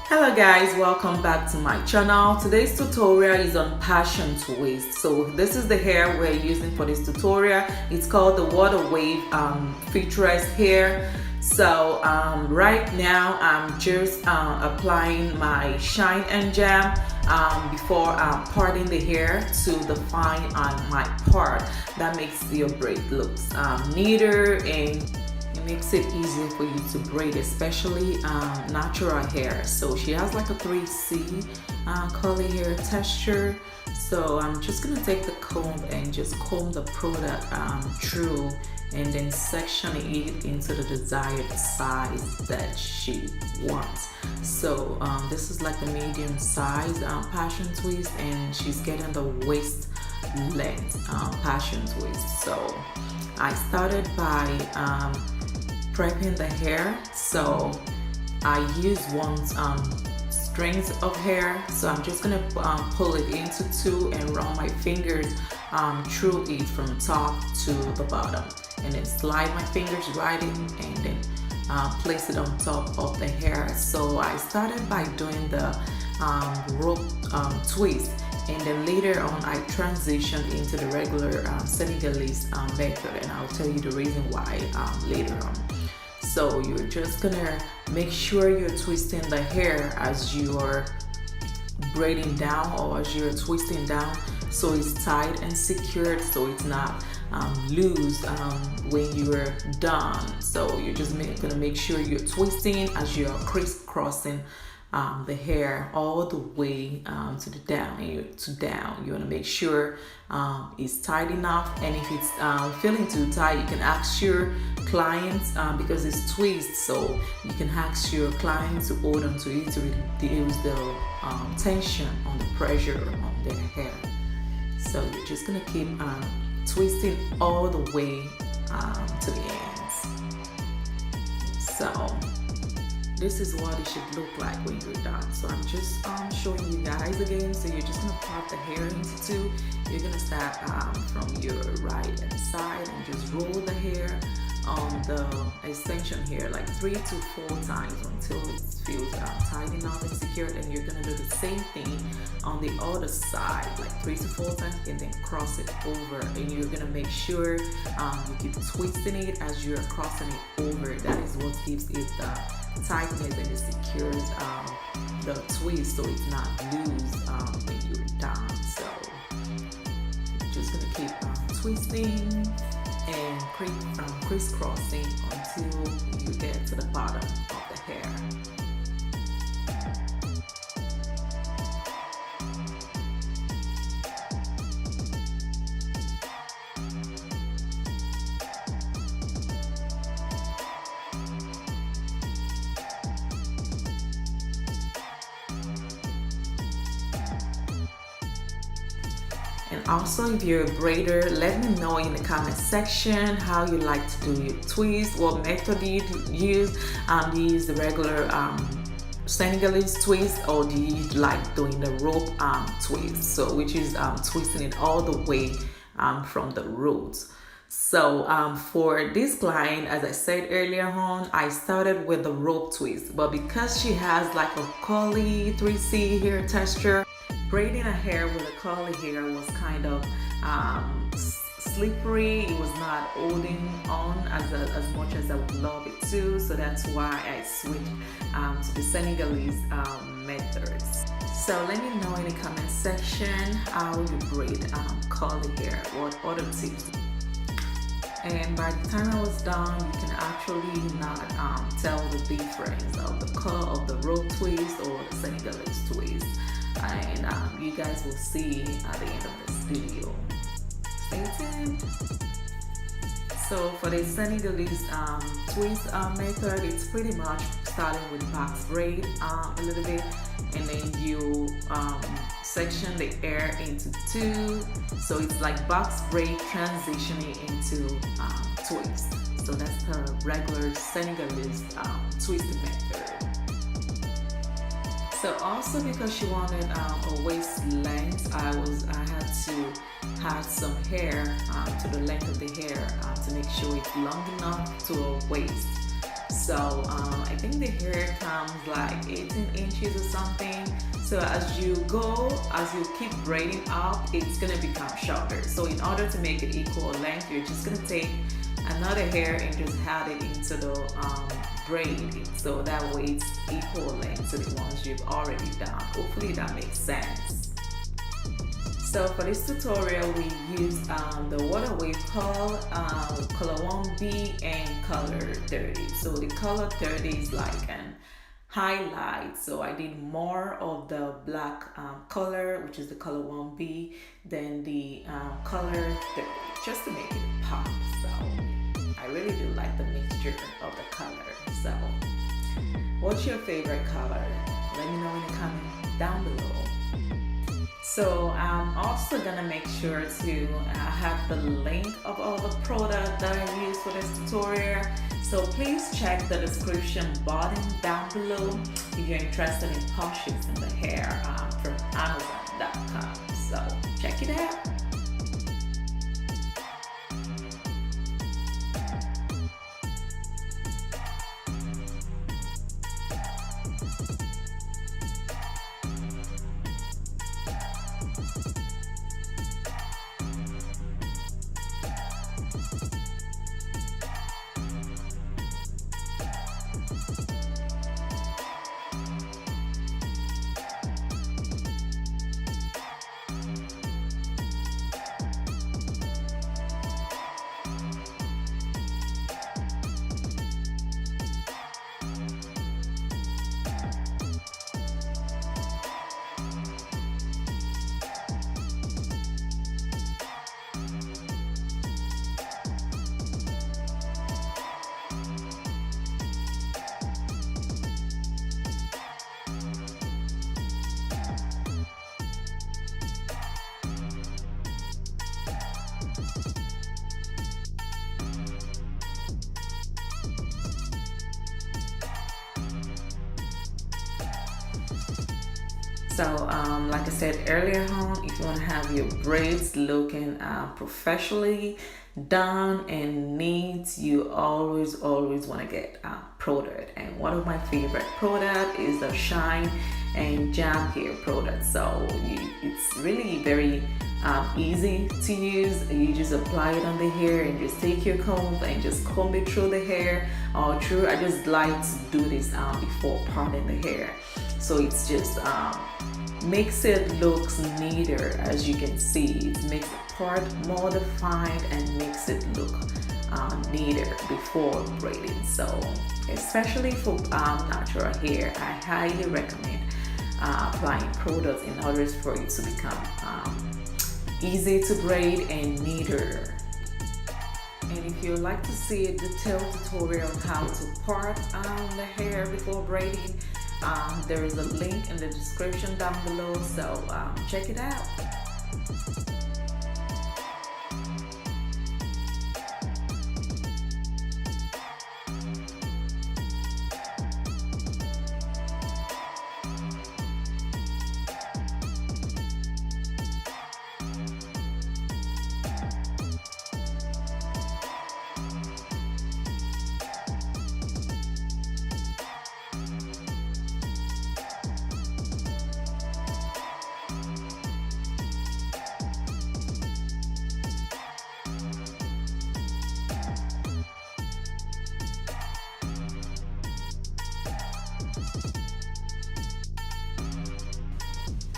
Hello guys, welcome back to my channel. Today's tutorial is on passion twist. So this is the hair we're using for this tutorial. It's called the Water Wave Freetress hair. So right now I'm just applying my shine and jam before parting the hair to define my part. That makes your braid looks neater, and it makes it easier for you to braid, especially natural hair. So she has like a 3C curly hair texture. So I'm just gonna take the comb and just comb the product through, and then section it into the desired size that she wants. So this is like the medium size passion twist, and she's getting the waist length passion twist. So I started by prepping the hair. So I use one strings of hair, so I'm just gonna pull it into two and run my fingers through it from top to the bottom, and then slide my fingers right in and then place it on top of the hair. So I started by doing the rope twist, and then later on I transitioned into the regular Senegalese method, and I'll tell you the reason why later on. So you're just gonna make sure you're twisting the hair as you're braiding down, or as you're twisting down, so it's tight and secured, so it's not loose when you're done. So you're just gonna make sure you're twisting as you're crisscrossing the hair all the way to the down. You want to make sure it's tight enough, and if it's feeling too tight, you can ask your clients, because it's twist, so you can ask your clients to hold on to it to reduce the tension on the pressure on their hair. So you're just gonna keep twisting all the way to the ends. So this is what it should look like when you're done. So I'm just showing you guys again. So you're just gonna part the hair into two. You're gonna start from your right hand side and just roll the hair on the extension here like 3 to 4 times until it feels tight enough and secured. And you're gonna do the same thing on the other side, like 3 to 4 times, and then cross it over. And you're gonna make sure you keep twisting it as you're crossing it over. That is what gives it the tightness, and it secures the twist, so it's not loose when you're done. So you're just gonna keep twisting and crisscrossing until you get to the bottom of the hair. And also, if you're a braider, let me know in the comment section how you like to do your twist, what method do you use. Do you use the regular Senegalese twist, or do you like doing the rope twist, so which is twisting it all the way from the roots. So for this client, as I said earlier on, I started with the rope twist, but because she has like a curly 3C hair texture, braiding her hair with a curly hair was kind of slippery. It was not holding on as much as I would love it to. So that's why I switched to the Senegalese methods. So let me know in the comment section how you braid curly hair, what other tips. And by the time I was done, you can actually not tell the difference of the curl of the rope twist or the Senegalese twist. And you guys will see at the end of this video. Stay tuned. So for the Senegalese twist method, it's pretty much starting with box braid a little bit, and then you section the hair into two. So it's like box braid transitioning into twist. So that's the regular Senegalese twist method. So also, because she wanted a waist length, I had to add some hair to the length of the hair to make sure it's long enough to a waist. So I think the hair comes like 18 inches inches or something. So as you keep braiding up, it's gonna become shorter. So in order to make it equal length, you're just gonna take another hair and just add it into the braid, so that way it's equal length to the ones you've already done. Hopefully that makes sense. So for this tutorial, we use the Water Wave color 1B and color 30. So the color 30 is like an highlight, so I did more of the black color, which is the color 1B, than the color 30, just to make it pop. So I really do like the mixture of the color. So what's your favorite color? Let me know in the comment down below. So I'm also gonna make sure to have the link of all the product that I use for this tutorial. So please check the description button down below if you're interested in purchasing the hair from Amazon.com. So check it out. So like I said earlier on, if you want to have your braids looking professionally done and neat, you always want to get product. And one of my favorite product is the Shine and Jam Hair product. So it's really very easy to use. You just apply it on the hair and just take your comb and just comb it through the hair or through. I just like to do this before parting the hair. So it's just makes it looks neater. As you can see, it makes the part more defined and makes it look neater before braiding. So especially for natural hair, I highly recommend applying products in order for it to become easy to braid and neater. And if you'd like to see a detailed tutorial on how to part the hair before braiding, there is a link in the description down below, so check it out.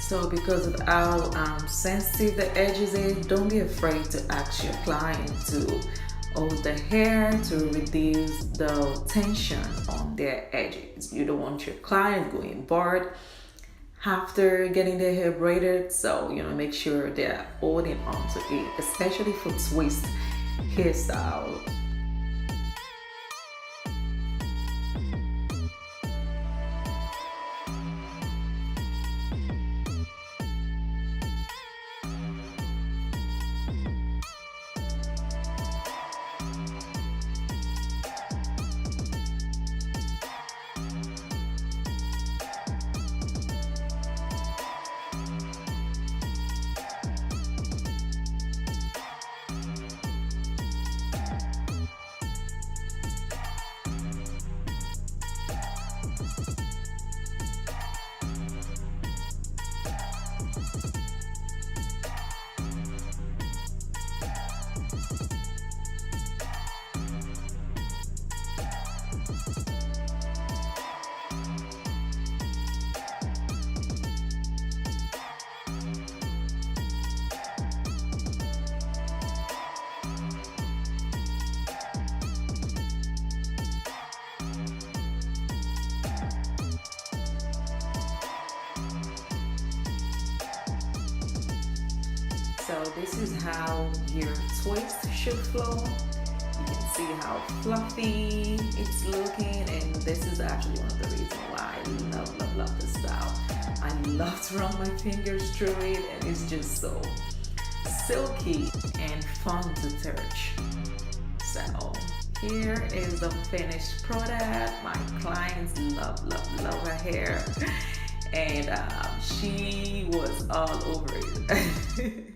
So because of how sensitive the edges is, don't be afraid to ask your client to hold the hair to reduce the tension on their edges. You don't want your client going bored after getting their hair braided, so make sure they're holding onto it, especially for twist hairstyle. So this is how your twist should flow. You can see how fluffy it's looking, and this is actually one of the reasons why I love this style. I love to run my fingers through it, and it's just so silky and fun to touch. So here is the finished product. My clients love her hair, and she was all over it.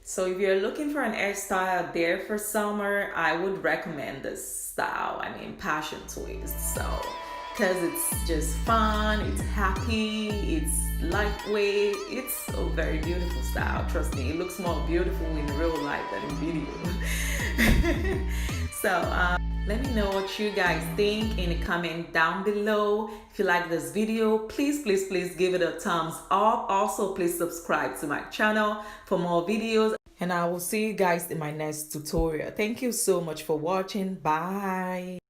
So if you're looking for an hairstyle there for summer, I would recommend this style. I mean, passion twist. So, because it's just fun, it's happy, it's lightweight, it's a very beautiful style. Trust me, it looks more beautiful in real life than in video. So, let me know what you guys think in the comment down below. If you like this video, please give it a thumbs up. Also, please subscribe to my channel for more videos. And I will see you guys in my next tutorial. Thank you so much for watching. Bye.